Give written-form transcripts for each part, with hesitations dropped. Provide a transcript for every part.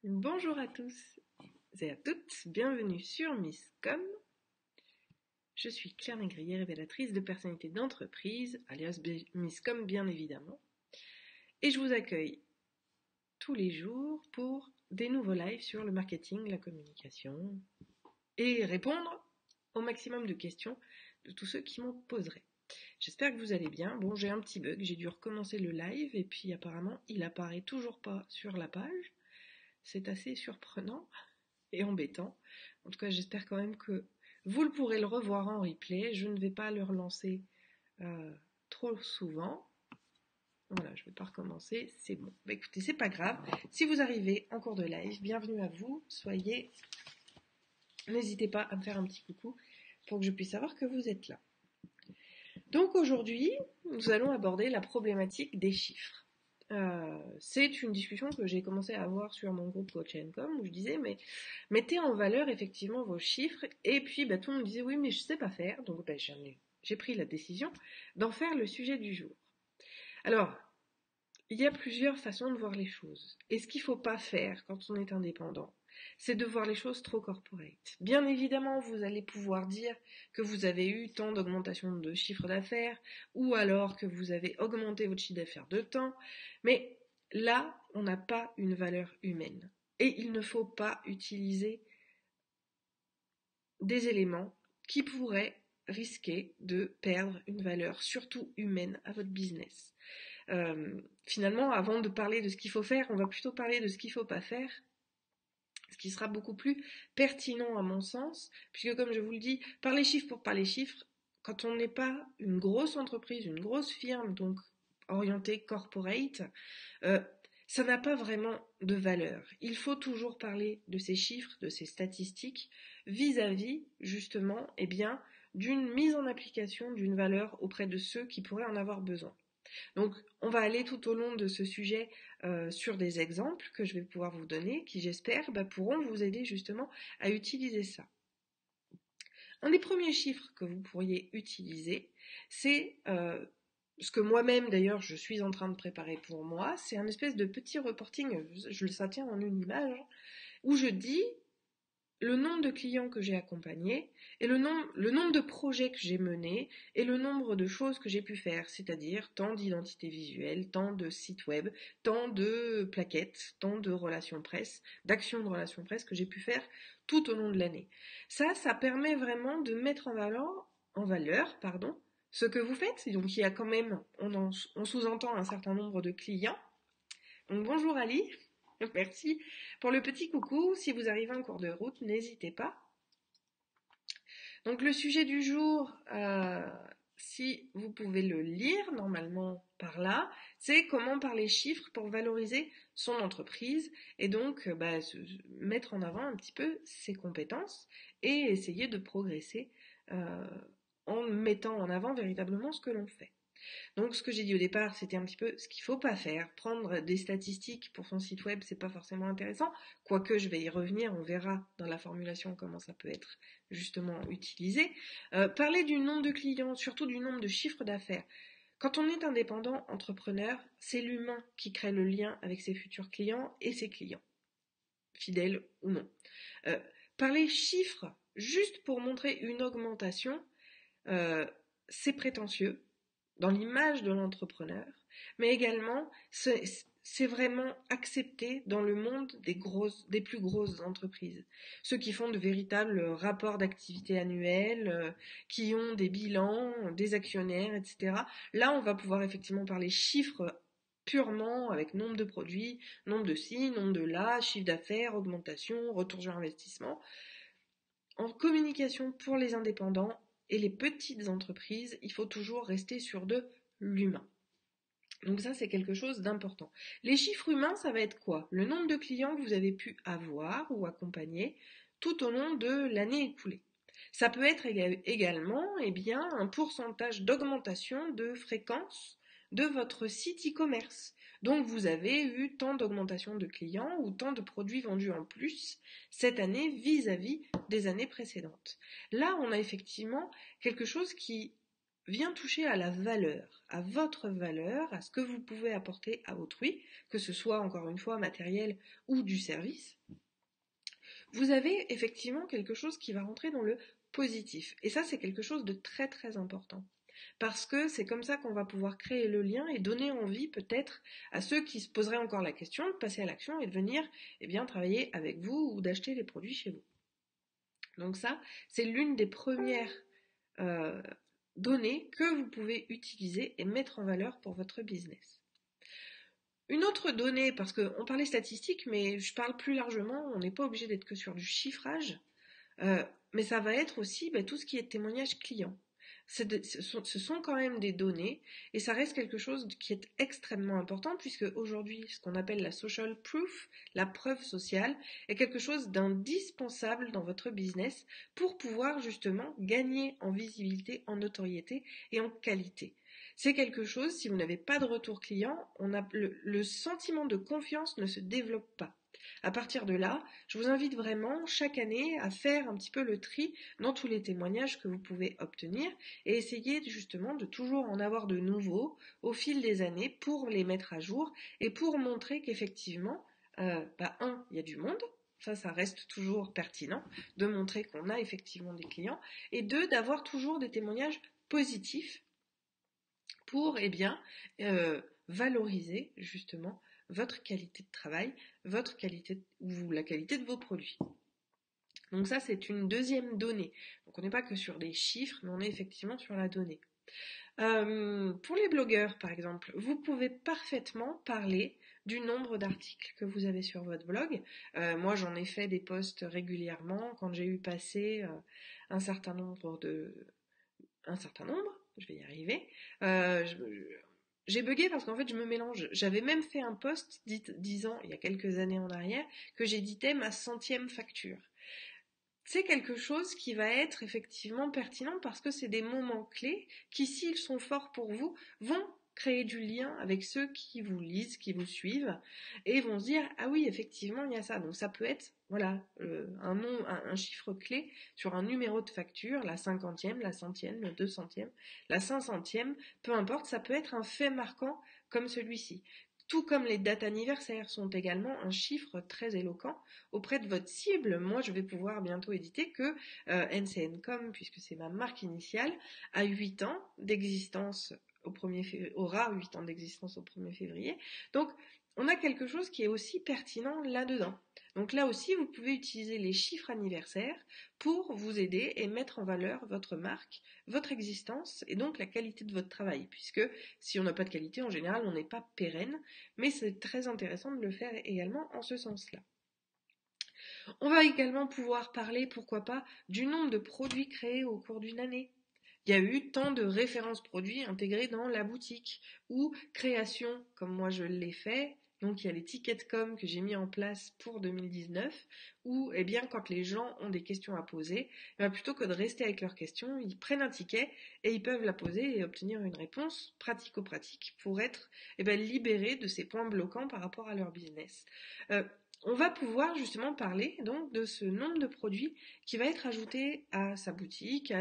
Bonjour à tous et à toutes, bienvenue sur Misscom. Je suis Claire Négrier, révélatrice de personnalité d'entreprise, alias Misscom bien évidemment. Et je vous accueille tous les jours pour des nouveaux lives sur le marketing, la communication et répondre au maximum de questions de tous ceux qui m'en poseraient. J'espère que vous allez bien. Bon, j'ai un petit bug, j'ai dû recommencer le live et puis apparemment il apparaît toujours pas sur la page. C'est assez surprenant et embêtant. En tout cas, j'espère quand même que vous pourrez le revoir en replay. Je ne vais pas le relancer trop souvent. Voilà, je ne vais pas recommencer, c'est bon. Bah, écoutez, c'est pas grave. Si vous arrivez en cours de live, bienvenue à vous. N'hésitez pas à me faire un petit coucou pour que je puisse savoir que vous êtes là. Donc aujourd'hui, nous allons aborder la problématique des chiffres. C'est une discussion que j'ai commencé à avoir sur mon groupe Coach & Com où je disais mais mettez en valeur effectivement vos chiffres et puis tout le monde me disait oui mais je sais pas faire donc j'ai pris la décision d'en faire le sujet du jour. Alors il y a plusieurs façons de voir les choses et ce qu'il faut pas faire quand on est indépendant, c'est de voir les choses trop corporate. Bien évidemment, vous allez pouvoir dire que vous avez eu tant d'augmentation de chiffre d'affaires, ou alors que vous avez augmenté votre chiffre d'affaires de temps, mais là, on n'a pas une valeur humaine. Et il ne faut pas utiliser des éléments qui pourraient risquer de perdre une valeur, surtout humaine, à votre business. Finalement, avant de parler de ce qu'il faut faire, on va plutôt parler de ce qu'il ne faut pas faire, ce qui sera beaucoup plus pertinent à mon sens, puisque comme je vous le dis, par les chiffres pour parler chiffres, quand on n'est pas une grosse entreprise, une grosse firme, donc orientée corporate, ça n'a pas vraiment de valeur. Il faut toujours parler de ces chiffres, de ces statistiques, vis-à-vis, justement, d'une mise en application d'une valeur auprès de ceux qui pourraient en avoir besoin. Donc, on va aller tout au long de ce sujet sur des exemples que je vais pouvoir vous donner, qui j'espère pourront vous aider justement à utiliser ça. Un des premiers chiffres que vous pourriez utiliser, c'est ce que moi-même d'ailleurs je suis en train de préparer pour moi, c'est un espèce de petit reporting, ça tient en une image, où je dis le nombre de clients que j'ai accompagnés et le nombre de projets que j'ai menés et le nombre de choses que j'ai pu faire, c'est-à-dire tant d'identités visuelles, tant de sites web, tant de plaquettes, tant de relations presse, d'actions de relations presse que j'ai pu faire tout au long de l'année. Ça permet vraiment de mettre en valeur, ce que vous faites. Donc il y a quand même, on sous-entend un certain nombre de clients. Donc bonjour Ali. Merci pour le petit coucou. Si vous arrivez en cours de route, n'hésitez pas. Donc le sujet du jour, si vous pouvez le lire normalement par là, c'est comment parler chiffres pour valoriser son entreprise et donc mettre en avant un petit peu ses compétences et essayer de progresser en mettant en avant véritablement ce que l'on fait. Donc ce que j'ai dit au départ, c'était un petit peu ce qu'il faut pas faire. Prendre des statistiques pour son site web, c'est pas forcément intéressant. Quoique je vais y revenir, on verra dans la formulation comment ça peut être justement utilisé. Parler du nombre de clients, surtout du nombre de chiffres d'affaires. Quand on est indépendant, entrepreneur, c'est l'humain qui crée le lien avec ses futurs clients et ses clients, fidèles ou non. Parler chiffres juste pour montrer une augmentation, c'est prétentieux dans l'image de l'entrepreneur, mais également c'est vraiment accepté dans le monde des plus grosses entreprises. Ceux qui font de véritables rapports d'activité annuels, qui ont des bilans, des actionnaires, etc. Là, on va pouvoir effectivement parler chiffres purement avec nombre de produits, nombre de ci, nombre de là, chiffre d'affaires, augmentation, retour sur investissement. En communication pour les indépendants et les petites entreprises, il faut toujours rester sur de l'humain. Donc ça, c'est quelque chose d'important. Les chiffres humains, ça va être quoi? Le nombre de clients que vous avez pu avoir ou accompagner tout au long de l'année écoulée. Ça peut être également un pourcentage d'augmentation de fréquence de votre site e-commerce. Donc vous avez eu tant d'augmentation de clients ou tant de produits vendus en plus cette année vis-à-vis des années précédentes. Là, on a effectivement quelque chose qui vient toucher à la valeur, à votre valeur, à ce que vous pouvez apporter à autrui, que ce soit encore une fois matériel ou du service, vous avez effectivement quelque chose qui va rentrer dans le positif. Et ça, c'est quelque chose de très très important. Parce que c'est comme ça qu'on va pouvoir créer le lien et donner envie peut-être à ceux qui se poseraient encore la question de passer à l'action et de venir travailler avec vous ou d'acheter les produits chez vous. Donc ça, c'est l'une des premières euh, données que vous pouvez utiliser et mettre en valeur pour votre business. Une autre donnée, parce qu'on parlait statistiques, mais je parle plus largement, on n'est pas obligé d'être que sur du chiffrage, mais ça va être aussi tout ce qui est témoignage client. Ce sont quand même des données et ça reste quelque chose qui est extrêmement important puisque aujourd'hui, ce qu'on appelle la social proof, la preuve sociale, est quelque chose d'indispensable dans votre business pour pouvoir justement gagner en visibilité, en notoriété et en qualité. C'est quelque chose, si vous n'avez pas de retour client, le sentiment de confiance ne se développe pas. À partir de là, je vous invite vraiment chaque année à faire un petit peu le tri dans tous les témoignages que vous pouvez obtenir et essayer justement de toujours en avoir de nouveaux au fil des années pour les mettre à jour et pour montrer qu'effectivement, il y a du monde, ça reste toujours pertinent de montrer qu'on a effectivement des clients et deux, d'avoir toujours des témoignages positifs pour valoriser justement votre qualité de travail, votre qualité ou la qualité de vos produits. Donc ça, c'est une deuxième donnée. Donc on n'est pas que sur des chiffres, mais on est effectivement sur la donnée. Pour les blogueurs, par exemple, vous pouvez parfaitement parler du nombre d'articles que vous avez sur votre blog. Moi, j'en ai fait des posts régulièrement quand j'ai eu passé un certain nombre, je vais y arriver. J'ai bugué parce qu'en fait je me mélange. J'avais même fait un post disant, il y a quelques années en arrière, que j'éditais ma 100e facture. C'est quelque chose qui va être effectivement pertinent parce que c'est des moments clés qui, s'ils sont forts pour vous, vont créer du lien avec ceux qui vous lisent, qui vous suivent, et vont se dire ah oui effectivement il y a ça. Donc ça peut être un chiffre clé sur un numéro de facture, la 50e, la 100e, la 200e, la 500e, peu importe, ça peut être un fait marquant comme celui-ci. Tout comme les dates anniversaires sont également un chiffre très éloquent auprès de votre cible. Moi, je vais pouvoir bientôt éditer que NCNcom, puisque c'est ma marque initiale, a 8 ans d'existence aura 8 ans d'existence au 1er février. Donc, on a quelque chose qui est aussi pertinent là-dedans. Donc là aussi, vous pouvez utiliser les chiffres anniversaires pour vous aider et mettre en valeur votre marque, votre existence et donc la qualité de votre travail. Puisque si on n'a pas de qualité, en général, on n'est pas pérenne. Mais c'est très intéressant de le faire également en ce sens-là. On va également pouvoir parler, pourquoi pas, du nombre de produits créés au cours d'une année. Il y a eu tant de références produits intégrées dans la boutique ou création, comme moi je l'ai fait. Donc il y a les tickets com que j'ai mis en place pour 2019 où quand les gens ont des questions à poser, plutôt que de rester avec leurs questions, ils prennent un ticket et ils peuvent la poser et obtenir une réponse pratico-pratique pour être libérés de ces points bloquants par rapport à leur business. On va pouvoir justement parler donc de ce nombre de produits qui va être ajouté à sa boutique,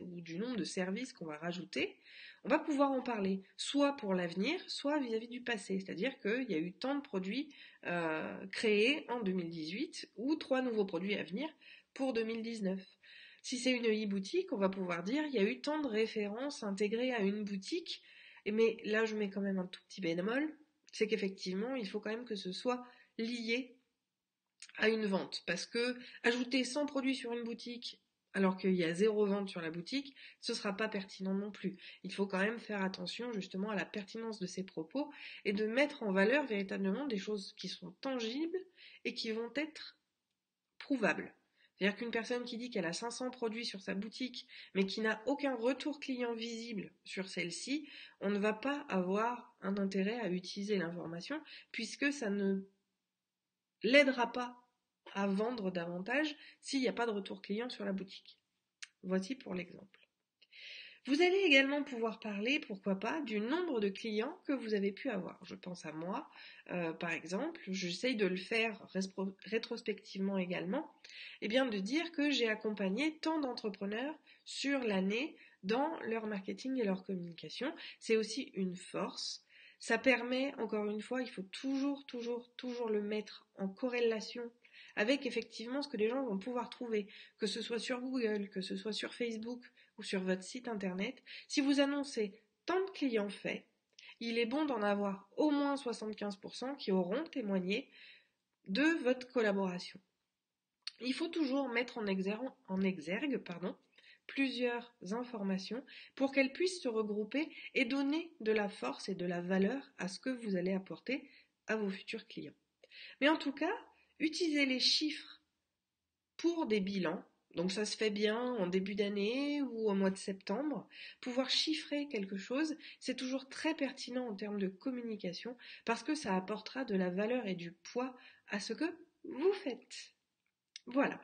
ou du nombre de services qu'on va rajouter. On va pouvoir en parler soit pour l'avenir, soit vis-à-vis du passé. C'est-à-dire qu'il y a eu tant de produits créés en 2018 ou 3 nouveaux produits à venir pour 2019. Si c'est une e-boutique, on va pouvoir dire il y a eu tant de références intégrées à une boutique. Mais là, je mets quand même un tout petit bémol, c'est qu'effectivement, il faut quand même que ce soit lié à une vente. Parce que ajouter 100 produits sur une boutique alors qu'il y a 0 vente sur la boutique, ce ne sera pas pertinent non plus. Il faut quand même faire attention justement à la pertinence de ces propos et de mettre en valeur véritablement des choses qui sont tangibles et qui vont être prouvables. C'est-à-dire qu'une personne qui dit qu'elle a 500 produits sur sa boutique mais qui n'a aucun retour client visible sur celle-ci, on ne va pas avoir un intérêt à utiliser l'information puisque ça ne l'aidera pas à vendre davantage s'il n'y a pas de retour client sur la boutique. Voici pour l'exemple. Vous allez également pouvoir parler, pourquoi pas, du nombre de clients que vous avez pu avoir. Je pense à moi, par exemple, j'essaye de le faire rétrospectivement également, de dire que j'ai accompagné tant d'entrepreneurs sur l'année dans leur marketing et leur communication. C'est aussi une force. Ça permet, encore une fois, il faut toujours le mettre en corrélation avec effectivement ce que les gens vont pouvoir trouver, que ce soit sur Google, que ce soit sur Facebook ou sur votre site internet. Si vous annoncez tant de clients faits, il est bon d'en avoir au moins 75% qui auront témoigné de votre collaboration. Il faut toujours mettre en exergue, plusieurs informations pour qu'elles puissent se regrouper et donner de la force et de la valeur à ce que vous allez apporter à vos futurs clients. Mais en tout cas, utilisez les chiffres pour des bilans. Donc ça se fait bien en début d'année ou au mois de septembre. Pouvoir chiffrer quelque chose, c'est toujours très pertinent en termes de communication parce que ça apportera de la valeur et du poids à ce que vous faites. Voilà.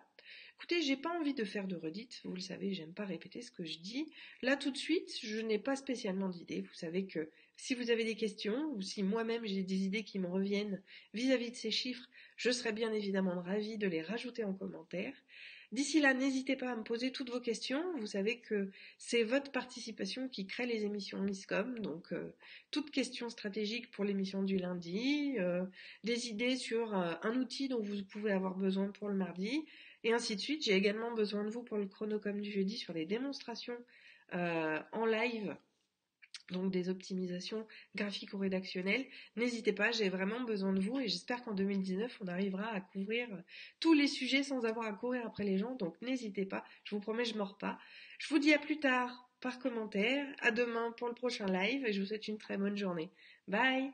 Écoutez, j'ai pas envie de faire de redites, vous le savez, j'aime pas répéter ce que je dis. Là tout de suite, je n'ai pas spécialement d'idées. Vous savez que si vous avez des questions ou si moi-même j'ai des idées qui me reviennent vis-à-vis de ces chiffres, je serais bien évidemment ravie de les rajouter en commentaire. D'ici là, n'hésitez pas à me poser toutes vos questions. Vous savez que c'est votre participation qui crée les émissions Misscom, donc toutes questions stratégiques pour l'émission du lundi, des idées sur un outil dont vous pouvez avoir besoin pour le mardi, et ainsi de suite. J'ai également besoin de vous pour le chronocom du jeudi sur les démonstrations en live, donc des optimisations graphiques ou rédactionnelles. N'hésitez pas, j'ai vraiment besoin de vous et j'espère qu'en 2019, on arrivera à couvrir tous les sujets sans avoir à courir après les gens. Donc n'hésitez pas, je vous promets, je mords pas. Je vous dis à plus tard par commentaire, à demain pour le prochain live et je vous souhaite une très bonne journée. Bye!